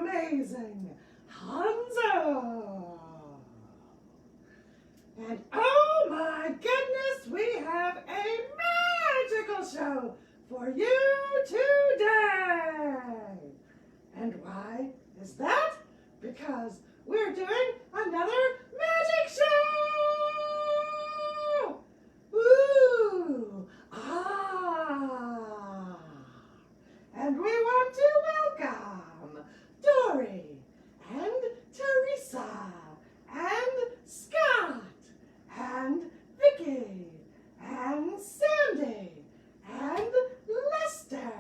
amazing Hanzo. And oh my goodness, we have a magical show for you today. And why is that? Because we're doing another magic show! Ooh! Ah! And we want to welcome Dory and Teresa and Scott and Vicky and Sandy and Lester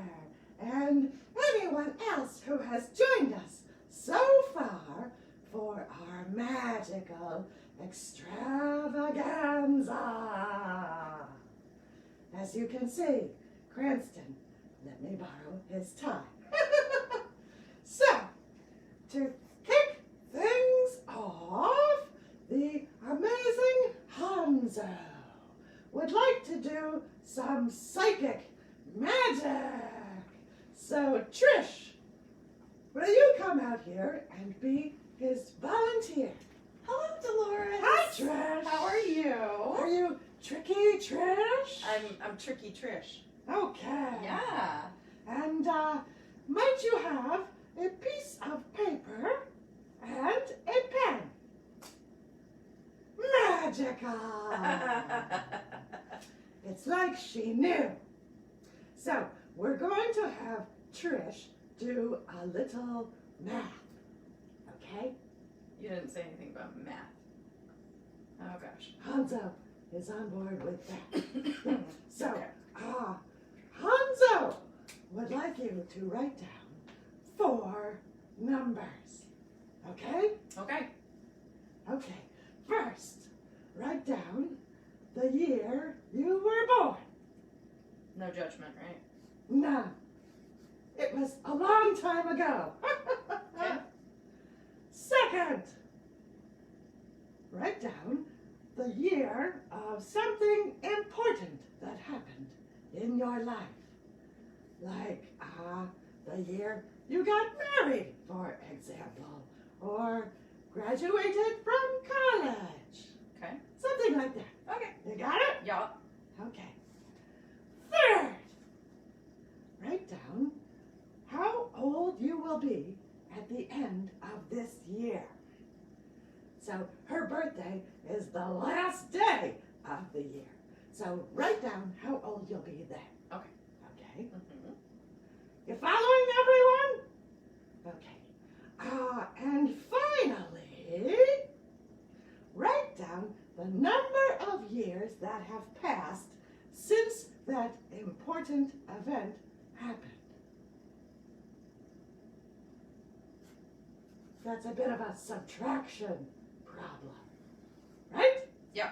and anyone else who has joined us so far for our magical extravaganza. As you can see, Cranston let me borrow his tie. So, to kick things off, the amazing Hanzo would like to do some psychic magic. So, Trish, will you come out here and be his volunteer? Hello, Dolores. Hi, Trish. How are you? Are you tricky, Trish? I'm Tricky Trish. Okay. Yeah. And might you have a piece of paper and a pen? Magical. It's like she knew. So we're going to have Trish do a little math. Okay? You didn't say anything about math. Oh gosh. Hanzo is on board with that. So, Okay. Hanzo would like you to write down 4 numbers. Okay? Okay. Okay. First, write down the year you were born. No judgment, right? None. It was a long time ago. Okay. Second, write down the year of something important that happened in your life. Like the year you got married, for example, or graduated from college. Okay. Something like that. Okay. You got it? Yeah. Okay. Third, write down how old you will be at the end of this year. So her birthday is the last day of the year. So write down how old you'll be then. Okay. Okay? Mm-hmm. You following, everyone? Okay. And finally, write down the number of years that have passed since that important event happened. That's a bit of a subtraction problem, right? Yeah.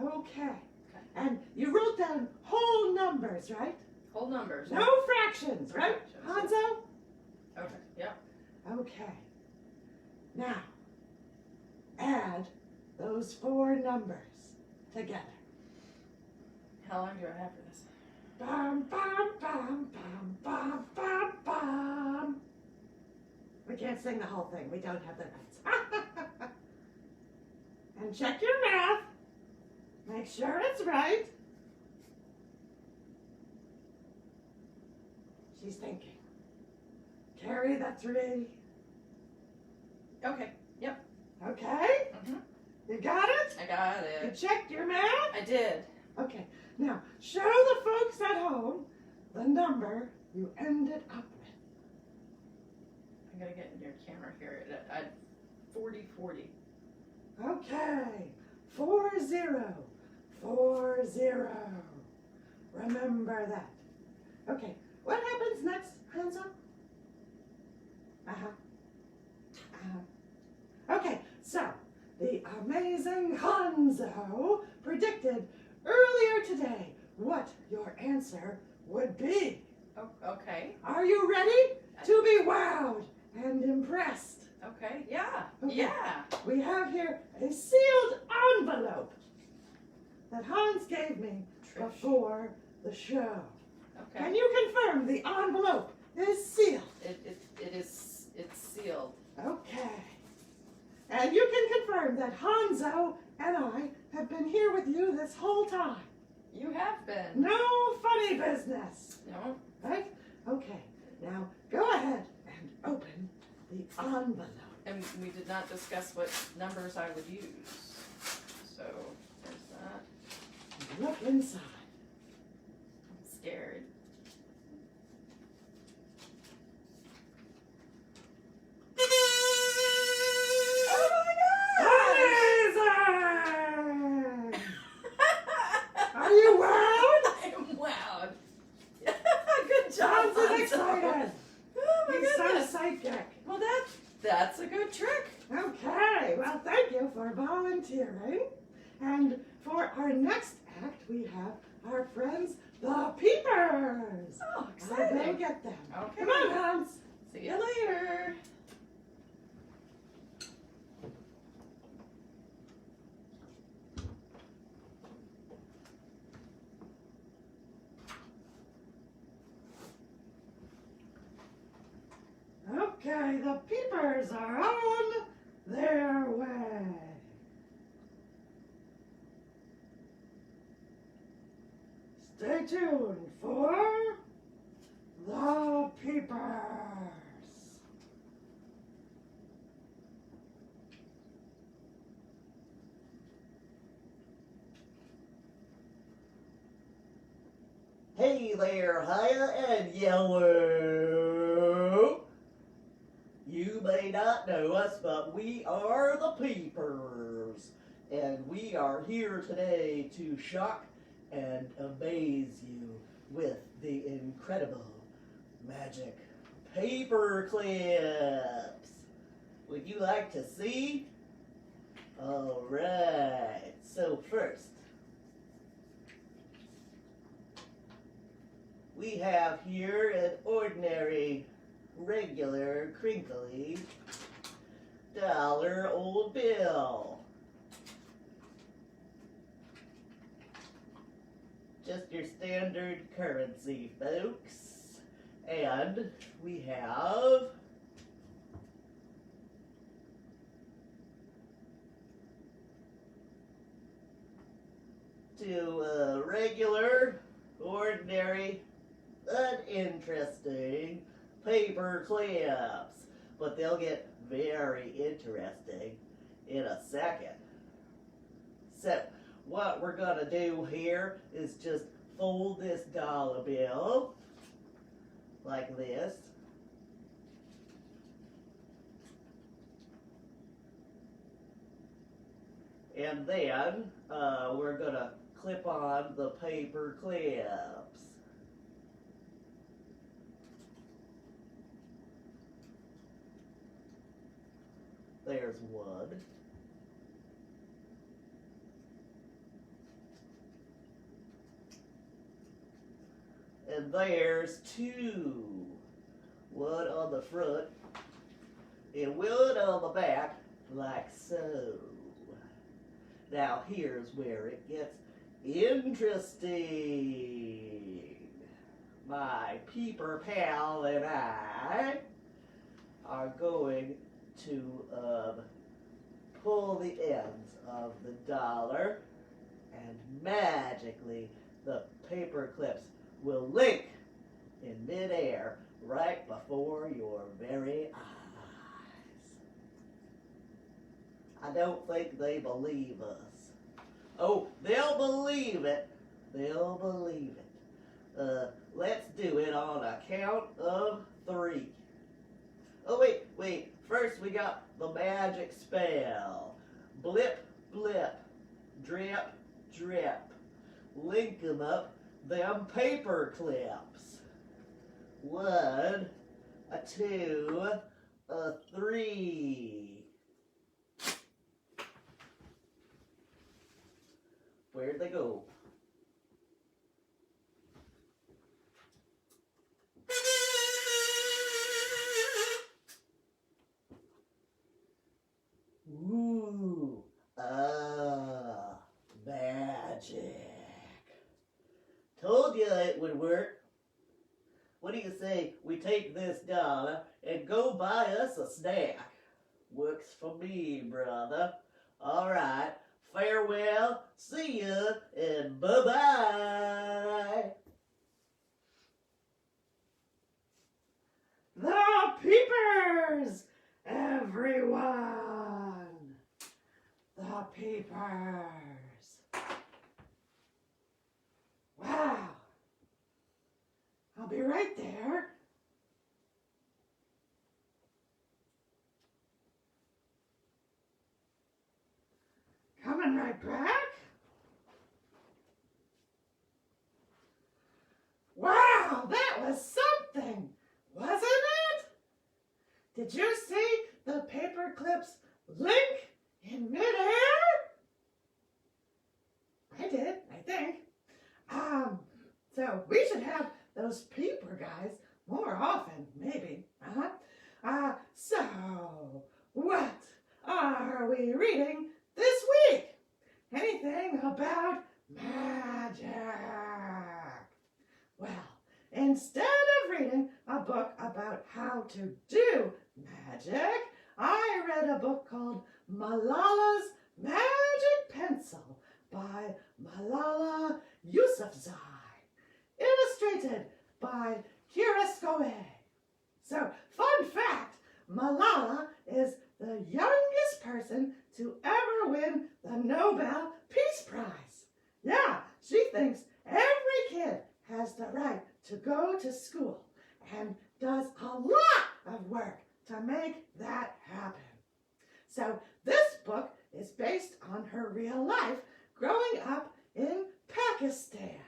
Okay. And you wrote down whole numbers, right? Whole numbers. No fractions, right, Fractions. Hanzo? Okay. Yeah. Okay. Now, add those 4 numbers together. How long do I have for this? Bum, bum, bum, bum, bum, bum, bum. We can't sing the whole thing. We don't have the rights. And check your math. Make sure it's right. She's thinking. Carry the 3. Okay. Yep. Okay? Mm-hmm. You got it? I got You it. checked your math? I did. Okay. Now, show the folks at home the number you ended up with. I gotta get in your camera here. At 40. Okay. 40. 40. Remember that. Okay. What happens next, Hanzo? Okay, so the amazing Hanzo predicted earlier today what your answer would be. Oh, okay. Are you ready to be wowed and impressed? Okay. Yeah. Okay. Yeah. We have here a sealed envelope that Hans gave me Trish. before the show. Okay. Can you confirm the envelope is sealed? It is confirm that Hanzo and I have been here with you this whole time. You have been. No funny business. No. Right? Okay. Now go ahead and open the envelope. And we did not discuss what numbers I would use. So there's that. Look inside. I'm scared. Amazing! Are you wowed? I'm wowed. Good job, John's Hanzo. excited. Oh my He's so goodness. psychic. Well, that's a good trick. Okay, well, thank you for volunteering. And for our next act, we have our friends, the Peepers. Oh, I'll go exciting. get them. Okay. Come on, Hans. See you later. Okay, the Peepers are on their way. Stay tuned for the Peepers. Hey there, Hiya and Yellow. You may not know us, but we are the Peepers. And we are here today to shock and amaze you with the incredible magic paper clips. Would you like to see? Alright, so first, we have here an ordinary, regular, crinkly dollar old bill. Just your standard currency, folks. And we have two regular, ordinary, uninteresting paper clips, but they'll get very interesting in a second. So what we're gonna do here is just fold this dollar bill like this. And then we're gonna clip on the paper clips. There's one. And there's two. One on the front and one on the back, like so. Now here's where it gets interesting. My peeper pal and I are going to pull the ends of the dollar, and magically the paper clips will link in midair right before your very eyes. I don't think they believe us. Oh, they'll believe it. They'll believe it. Let's do it on a count of 3. Oh, wait. First we got the magic spell. Blip, blip. Drip, drip. Link 'em up them paper clips. 1, a 2, a 3. Where'd they go? Ooh, magic. Told you it would work. What do you say we take this dollar and go buy us a snack? Works for me, brother. All right. Farewell. See ya. And bye-bye. The peepers, everyone. The peepers. Wow. I'll be right there. Coming right back. Wow, that was something, wasn't it? Did you see the paper clips link in midair? I did, I think. So we should have those peeper guys more often, maybe. So what are we reading this week? Anything about magic? Well, instead of reading a book about how to do magic, I read a book called Malala's Magic Pencil by Malala Yousafzai, illustrated by Kira Skoe. So, fun fact, Malala is the youngest person to ever win the Nobel Peace Prize. Yeah, she thinks every kid has the right to go to school and does a lot of work to make that happen. So this book is based on her real life growing up in Pakistan.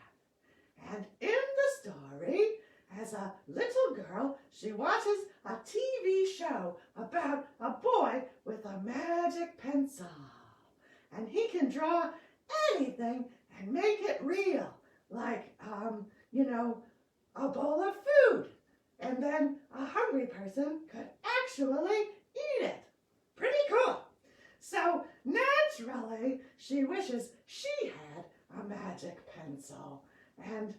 And in the story, as a little girl, she watches a TV show about a boy with a magic pencil. And he can draw anything and make it real, like, a bowl of food. And then a hungry person could actually eat it. Pretty cool. So naturally, she wishes she had a magic pencil. And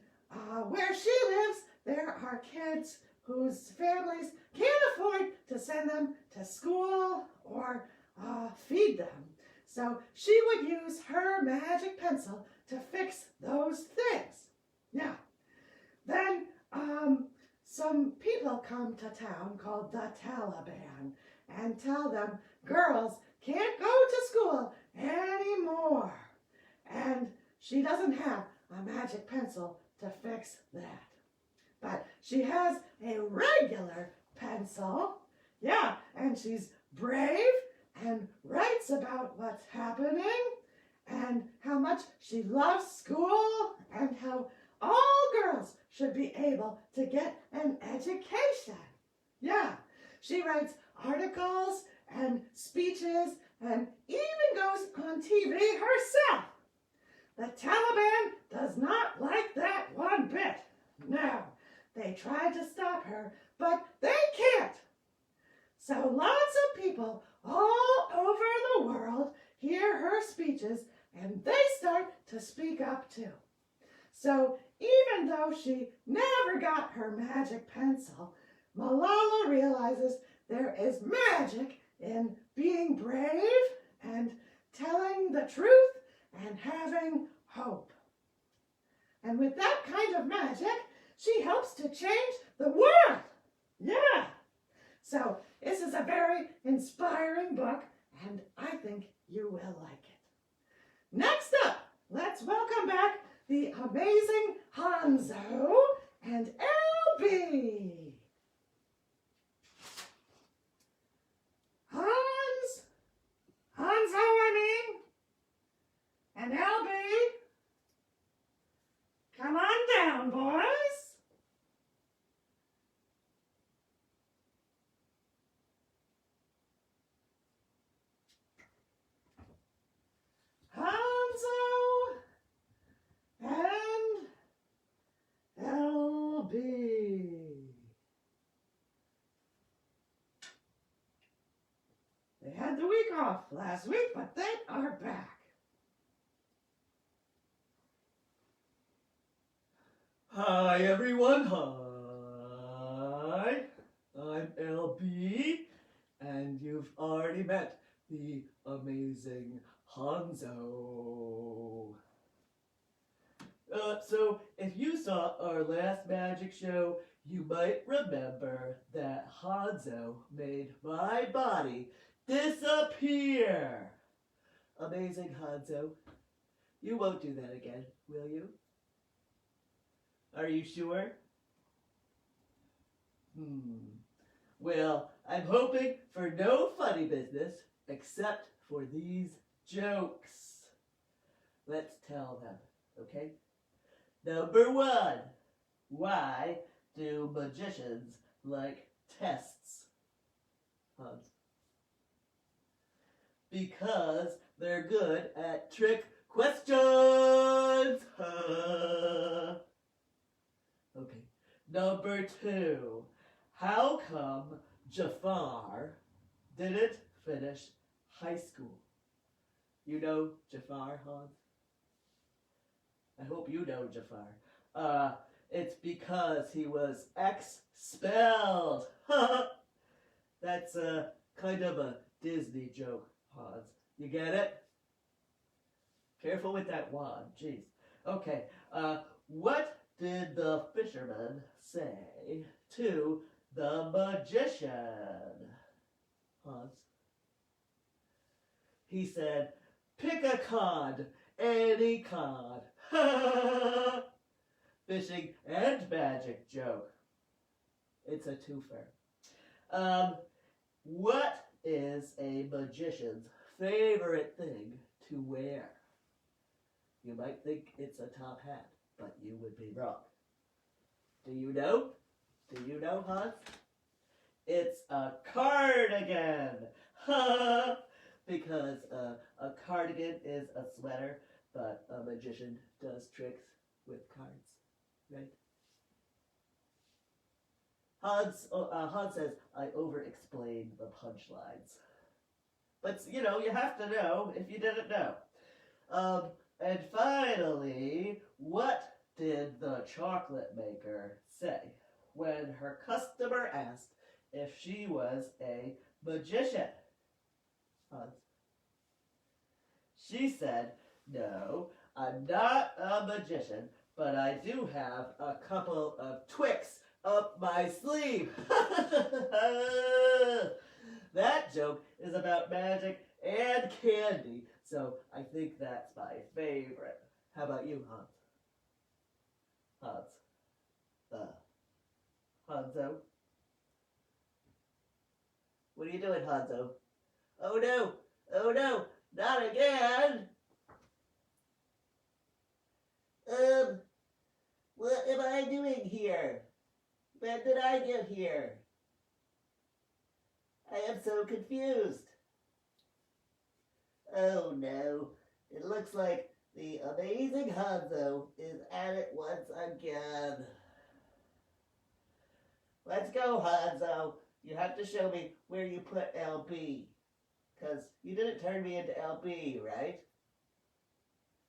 where she lives, there are kids whose families can't afford to send them to school or feed them. So she would use her magic pencil to fix those things. Yeah. Then some people come to town called the Taliban and tell them girls can't go to school anymore. And she doesn't have a magic pencil to fix that. But she has a regular pencil. Yeah, and she's brave and writes about what's happening and how much she loves school and how all girls should be able to get an education. Yeah, she writes articles and speeches and even goes on TV herself. The Taliban does not like that one bit. No, they tried to stop her, but they can't. So lots of people all over the world hear her speeches and they start to speak up too. So even though she never got her magic pencil, Malala realizes there is magic in being brave and telling the truth and having hope. And with that kind of magic, she helps to change the world. Yeah. So this is a very inspiring book, and I think you will like it. Next up, let's welcome back the amazing Hanzo and LB. Hanzo, and LB. Come on down, boys. Hanzo and LB. They had the week off last week, but they are back. Hi, everyone. Hi. I'm LB, and you've already met the amazing Hanzo. So, if you saw our last magic show, you might remember that Hanzo made my body disappear. Amazing Hanzo. You won't do that again, will you? Are you sure? Well, I'm hoping for no funny business except for these jokes. Let's tell them, okay? Number 1, why do magicians like tests? Hans. Because they're good at trick questions. Okay. Number 2, how come Jafar didn't finish high school? You know Jafar, Hans? I hope you know Jafar. It's because he was expelled. That's kind of a Disney joke, Hans. You get it? Careful with that wand, jeez. Okay, what did the fisherman say to the magician, Hans? He said, pick a cod, any cod. Fishing and magic joke. It's a twofer. What is a magician's favorite thing to wear? You might think it's a top hat, but you would be wrong. Do you know? Do you know, Hans? It's a cardigan. Because a cardigan is a sweater, but a magician does tricks with cards, right? Hans says I over-explained the punchlines. But, you know, you have to know if you didn't know. And finally, what did the chocolate maker say when her customer asked if she was a magician? Hans. She said, no, I'm not a magician, but I do have a couple of tricks up my sleeve. That joke is about magic and candy, so I think that's my favorite. How about you, Hans? Hanzo? What are you doing, Hanzo? Oh no, not again! What am I doing here? When did I get here? I am so confused. Oh no, it looks like the amazing Hanzo is at it once again. Let's go, Hanzo. You have to show me where you put LB. Because you didn't turn me into LB, right?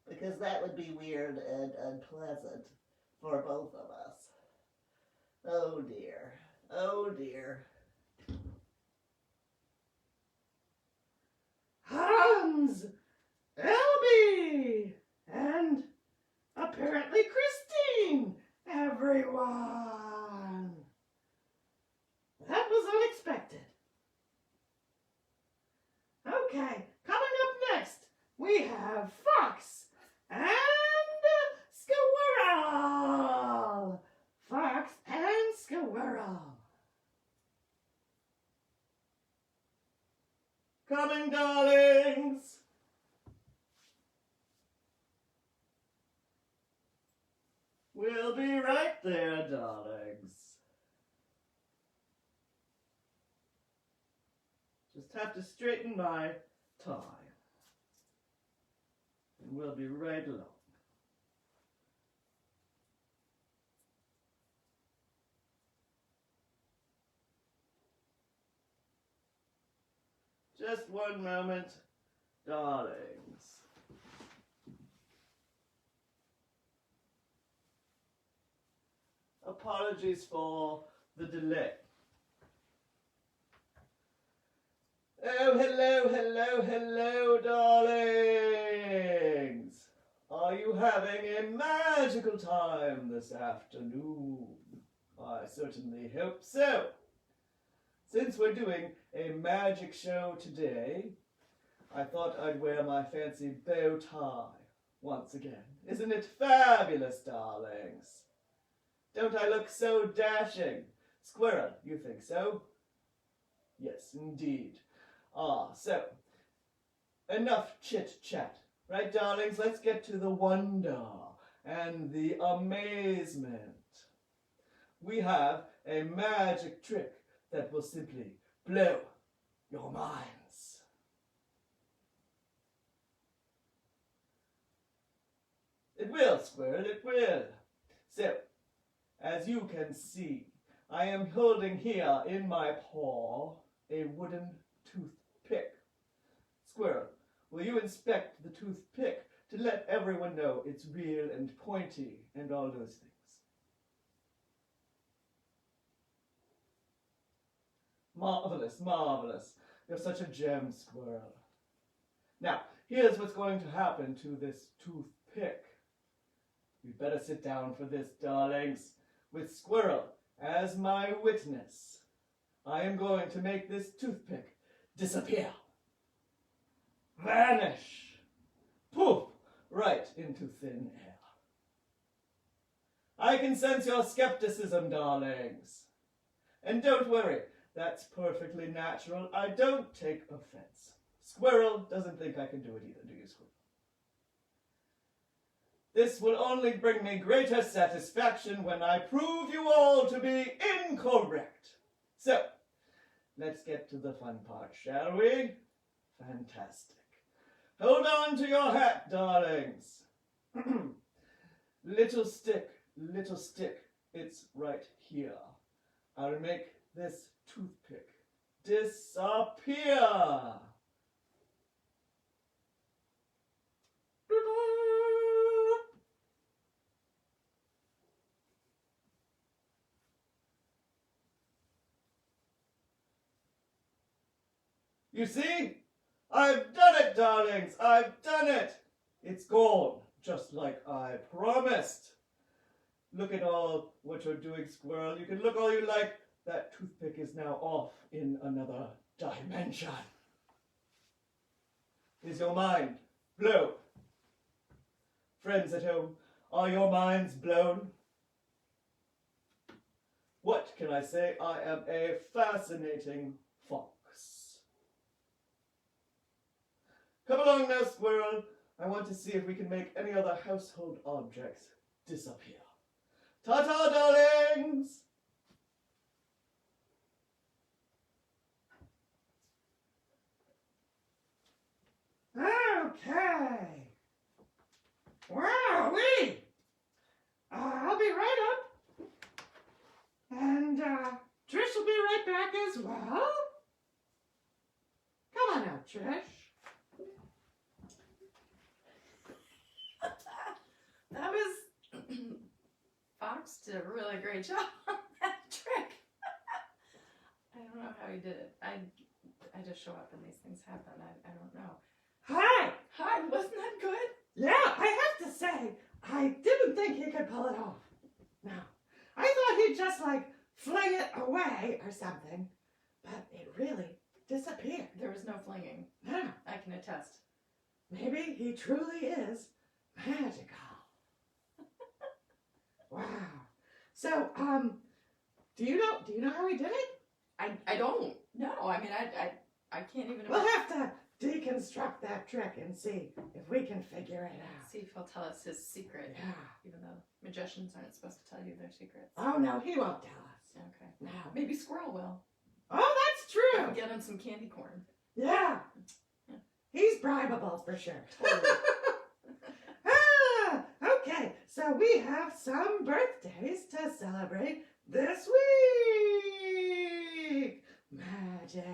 Because that would be weird and unpleasant for both of us. Oh dear. Oh dear. Hans! Elby! And apparently Christine, everyone! That was unexpected. Okay, coming up next, we have Fox and Squirrel! Fox and Squirrel. Coming, darlings! We'll be right there, darlings. Just have to straighten my tie. And we'll be right along. Just one moment, darlings. Apologies for the delay. Oh, hello, hello, hello, darlings! Are you having a magical time this afternoon? I certainly hope so. Since we're doing a magic show today, I thought I'd wear my fancy bow tie once again. Isn't it fabulous, darlings? Don't I look so dashing? Squirrel, you think so? Yes, indeed. So, enough chit-chat. Right, darlings, let's get to the wonder and the amazement. We have a magic trick that will simply blow your minds. It will, Squirrel, it will. So, as you can see, I am holding here in my paw a wooden toothpick. Squirrel, will you inspect the toothpick to let everyone know it's real and pointy and all those things? Marvelous, marvelous. You're such a gem, Squirrel. Now, here's what's going to happen to this toothpick. You'd better sit down for this, darlings. With Squirrel as my witness, I am going to make this toothpick disappear. Vanish. Poof, right into thin air. I can sense your skepticism, darlings. And don't worry, that's perfectly natural. I don't take offense. Squirrel doesn't think I can do it either, do you, Squirrel? This will only bring me greater satisfaction when I prove you all to be incorrect. So, let's get to the fun part, shall we? Fantastic. Hold on to your hat, darlings. Little stick, it's right here. I'll make this toothpick disappear. You see? I've done it, darlings! I've done it! It's gone, just like I promised. Look at all what you're doing, Squirrel. You can look all you like. That toothpick is now off in another dimension. Is your mind blown? Friends at home, are your minds blown? What can I say? I am a fascinating fox. Come along now, Squirrel. I want to see if we can make any other household objects disappear. Ta-ta, darlings! Okay. Wowee! I'll be right up. And Trish will be right back as well. Come on out, Trish. That was Fox did a really great job on that trick. I don't know how he did it. I just show up and these things happen. I don't know. Hi! Hi, wasn't that good? Yeah, I have to say, I didn't think he could pull it off. No. I thought he'd just like fling it away or something, but it really disappeared. There was no flinging. No. I can attest. Maybe he truly is magical. Wow. So, do you know how he did it? I don't know. I mean, I can't even. We'll have to deconstruct that trick and see if we can figure it out. See if he'll tell us his secret. Yeah. Even though magicians aren't supposed to tell you their secrets. Oh no, he won't tell us. Okay. No. Maybe Squirrel will. Oh, that's true. Get him some candy corn. Yeah. Yeah. He's bribable for sure. Totally. Okay, so we have some birthdays to celebrate this week. Magic.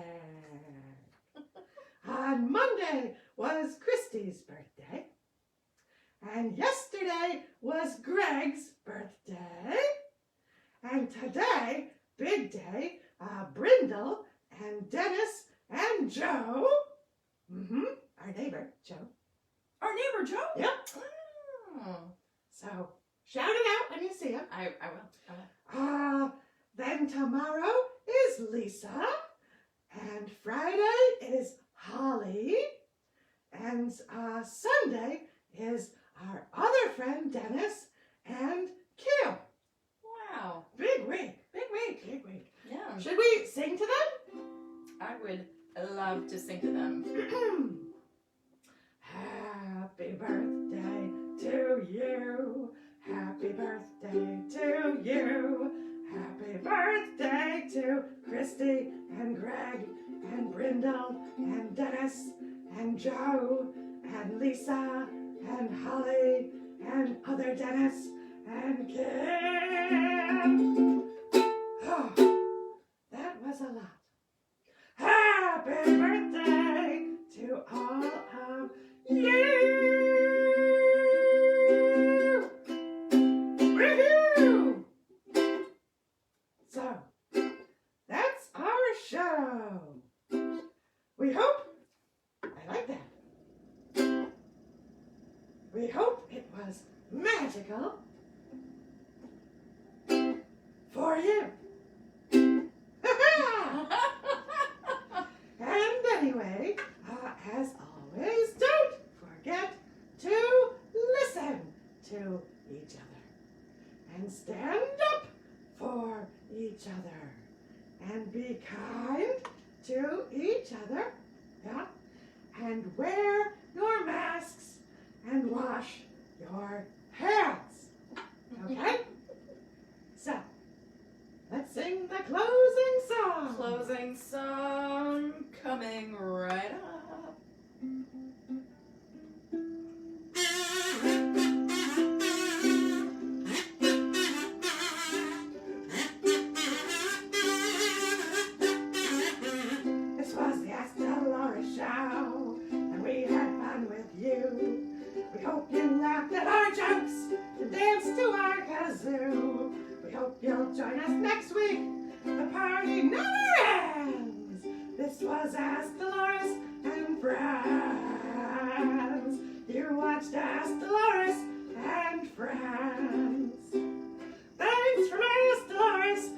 On Monday was Christy's birthday. And yesterday was Greg's birthday. And today, big day, Brindle and Dennis and Joe. neighbor Joe? Yep. Oh. So shout it out when you see him. I will. Then tomorrow is Lisa, and Friday is Holly, and Sunday is our other friend Dennis and Kim. Wow. Big week. Big week. Big week. Yeah. Should we sing to them? I would love to sing to them. Happy birthday to you. Happy birthday to you. Happy birthday to Christy and Greg and Brindle and Dennis and Joe and Lisa and Holly and other Dennis and Kim. Oh, that was a lot. Happy birthday to all of you. Woohoo! So, that's our show. We hope, I like that. We hope it was magical for you. And anyway, as always, don't forget to listen to each other and stand up for each other and be kind to each other, yeah? And wear your masks and wash your hands, okay? So, let's sing the closing song. Closing song coming right up. This was the Ask Dolores show, and we had fun with you. We hope you laughed at our jokes and danced to our kazoo. We hope you'll join us next week. The party never ends. This was Ask Dolores and Friends. You watched Ask Dolores and Friends. Thanks from Ask Dolores